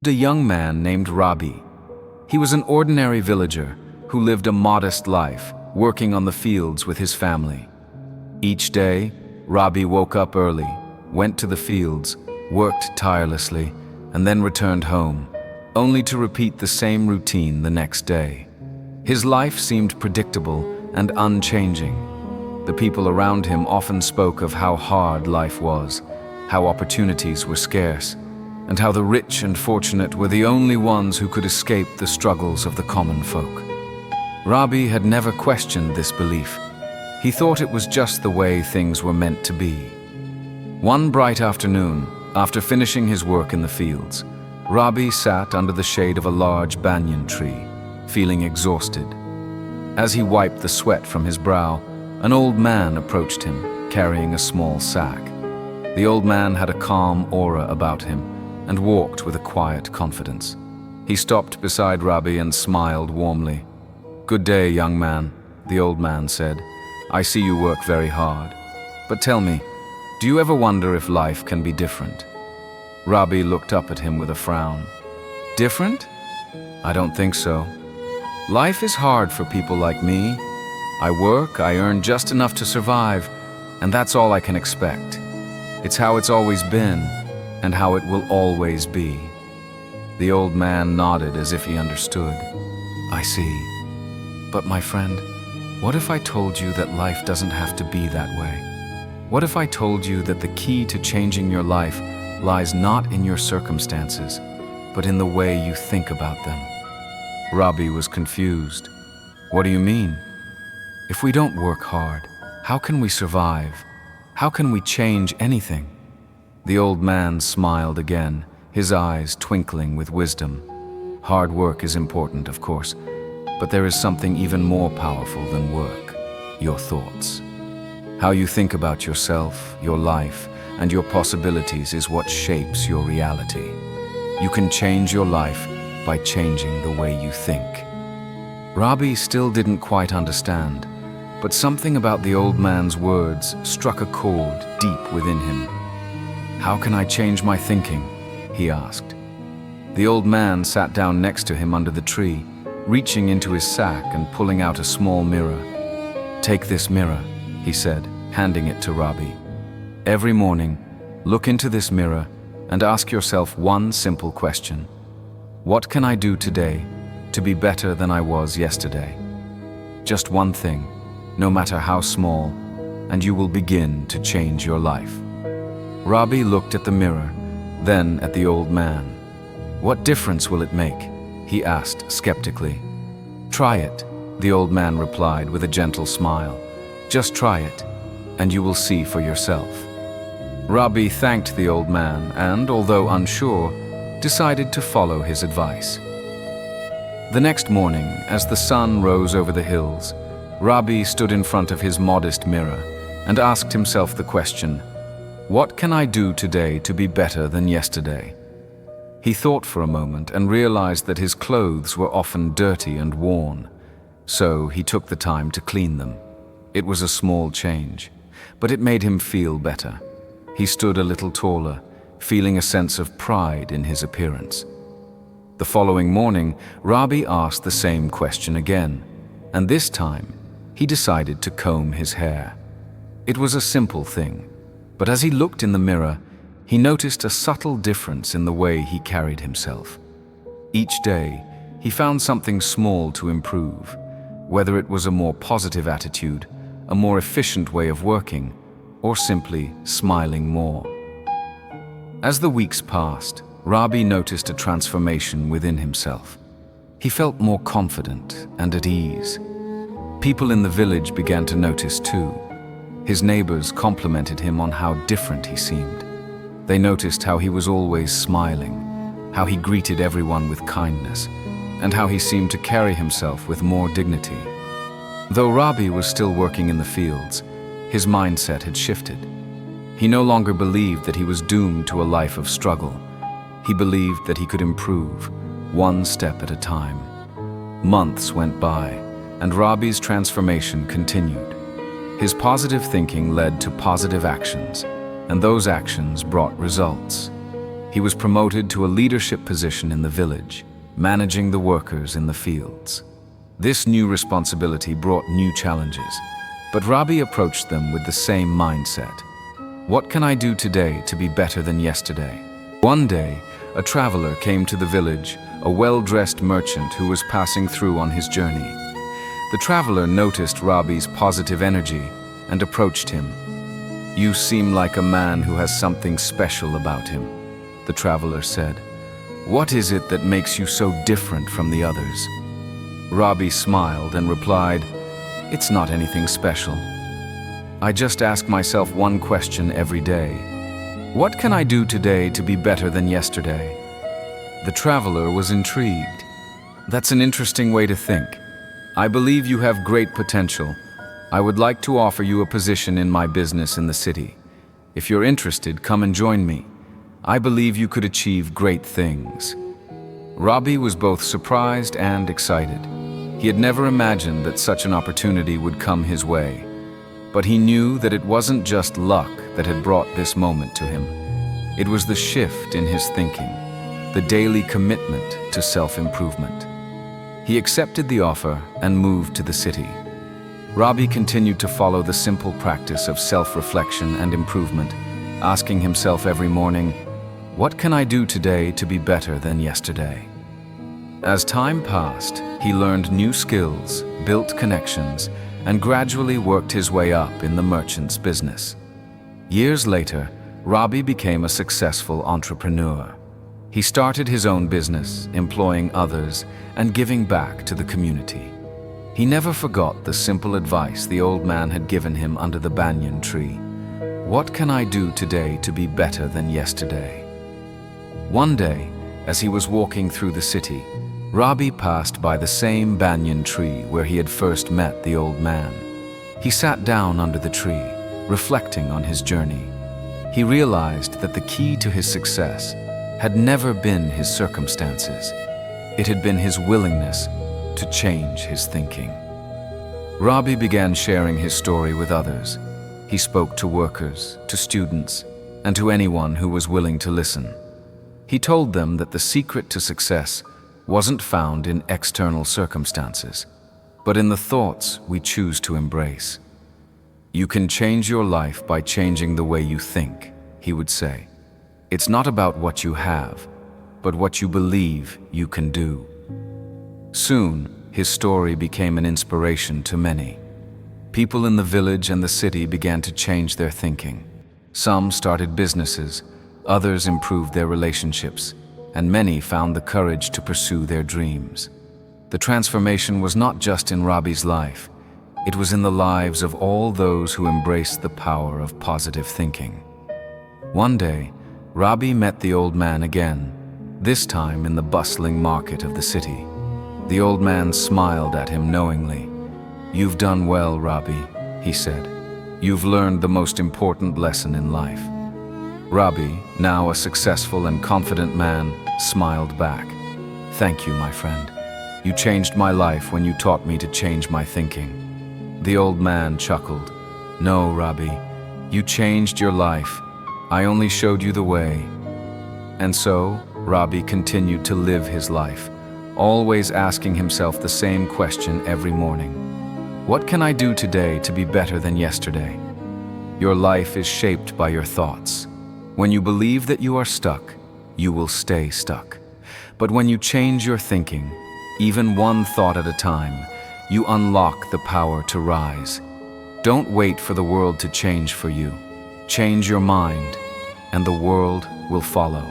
A young man named Rabi. He was an ordinary villager who lived a modest life, working on the fields with his family. Each day, Rabi woke up early, went to the fields, worked tirelessly, and then returned home, only to repeat the same routine the next day. His life seemed predictable and unchanging. The people around him often spoke of how hard life was, how opportunities were scarce, and how the rich and fortunate were the only ones who could escape the struggles of the common folk. Rabi had never questioned this belief. He thought it was just the way things were meant to be. One bright afternoon, after finishing his work in the fields, Rabi sat under the shade of a large banyan tree, feeling exhausted. As he wiped the sweat from his brow, an old man approached him, carrying a small sack. The old man had a calm aura about him and walked with a quiet confidence. He stopped beside Rabi and smiled warmly. "Good day, young man," the old man said. "I see you work very hard. But tell me, do you ever wonder if life can be different?" Rabi looked up at him with a frown. "Different? I don't think so. Life is hard for people like me. I work, I earn just enough to survive, and that's all I can expect. It's how it's always been, and how it will always be." The old man nodded as if he understood. "I see. But my friend, what if I told you that life doesn't have to be that way? What if I told you that the key to changing your life lies not in your circumstances, but in the way you think about them?" Rabi was confused. "What do you mean? If we don't work hard, how can we survive? How can we change anything?" The old man smiled again, his eyes twinkling with wisdom. "Hard work is important, of course, but there is something even more powerful than work: your thoughts. How you think about yourself, your life, and your possibilities is what shapes your reality. You can change your life by changing the way you think." Rabi still didn't quite understand, but something about the old man's words struck a chord deep within him. "How can I change my thinking?" he asked. The old man sat down next to him under the tree, reaching into his sack and pulling out a small mirror. "Take this mirror," he said, handing it to Rabi. "Every morning, look into this mirror and ask yourself one simple question. What can I do today to be better than I was yesterday? Just one thing, no matter how small, and you will begin to change your life." Rabi looked at the mirror, then at the old man. "What difference will it make?" he asked skeptically. "Try it," the old man replied with a gentle smile. "Just try it, and you will see for yourself." Rabi thanked the old man and, although unsure, decided to follow his advice. The next morning, as the sun rose over the hills, Rabi stood in front of his modest mirror and asked himself the question, "What can I do today to be better than yesterday?" He thought for a moment and realized that his clothes were often dirty and worn, so he took the time to clean them. It was a small change, but it made him feel better. He stood a little taller, feeling a sense of pride in his appearance. The following morning, Rabi asked the same question again, and this time, he decided to comb his hair. It was a simple thing, but as he looked in the mirror, he noticed a subtle difference in the way he carried himself. Each day, he found something small to improve, whether it was a more positive attitude, a more efficient way of working, or simply smiling more. As the weeks passed, Rabi noticed a transformation within himself. He felt more confident and at ease. People in the village began to notice too. His neighbors complimented him on how different he seemed. They noticed how he was always smiling, how he greeted everyone with kindness, and how he seemed to carry himself with more dignity. Though Rabi was still working in the fields, his mindset had shifted. He no longer believed that he was doomed to a life of struggle. He believed that he could improve, one step at a time. Months went by, and Rabi's transformation continued. His positive thinking led to positive actions, and those actions brought results. He was promoted to a leadership position in the village, managing the workers in the fields. This new responsibility brought new challenges, but Rabi approached them with the same mindset. What can I do today to be better than yesterday? One day, a traveler came to the village, a well-dressed merchant who was passing through on his journey. The traveler noticed Rabi's positive energy and approached him. "You seem like a man who has something special about him," the traveler said. "What is it that makes you so different from the others?" Rabi smiled and replied, "It's not anything special. I just ask myself one question every day. What can I do today to be better than yesterday?" The traveler was intrigued. "That's an interesting way to think. I believe you have great potential. I would like to offer you a position in my business in the city. If you're interested, come and join me. I believe you could achieve great things." Rabi was both surprised and excited. He had never imagined that such an opportunity would come his way. But he knew that it wasn't just luck that had brought this moment to him. It was the shift in his thinking, the daily commitment to self-improvement. He accepted the offer and moved to the city. Rabi continued to follow the simple practice of self-reflection and improvement, asking himself every morning, "What can I do today to be better than yesterday?" As time passed, he learned new skills, built connections, and gradually worked his way up in the merchant's business. Years later, Rabi became a successful entrepreneur. He started his own business, employing others, and giving back to the community. He never forgot the simple advice the old man had given him under the banyan tree. "What can I do today to be better than yesterday?" One day, as he was walking through the city, Rabi passed by the same banyan tree where he had first met the old man. He sat down under the tree, reflecting on his journey. He realized that the key to his success had never been his circumstances. It had been his willingness to change his thinking. Rabi began sharing his story with others. He spoke to workers, to students, and to anyone who was willing to listen. He told them that the secret to success wasn't found in external circumstances, but in the thoughts we choose to embrace. "You can change your life by changing the way you think," he would say. "It's not about what you have, but what you believe you can do." Soon, his story became an inspiration to many. People in the village and the city began to change their thinking. Some started businesses, others improved their relationships, and many found the courage to pursue their dreams. The transformation was not just in Rabi's life, it was in the lives of all those who embraced the power of positive thinking. One day, Rabi met the old man again, this time in the bustling market of the city. The old man smiled at him knowingly. "You've done well, Rabi," he said. "You've learned the most important lesson in life." Rabi, now a successful and confident man, smiled back. "Thank you, my friend. You changed my life when you taught me to change my thinking." The old man chuckled. "No, Rabi, you changed your life. I only showed you the way." And so, Rabi continued to live his life, always asking himself the same question every morning. What can I do today to be better than yesterday? Your life is shaped by your thoughts. When you believe that you are stuck, you will stay stuck. But when you change your thinking, even one thought at a time, you unlock the power to rise. Don't wait for the world to change for you. Change your mind, and the world will follow.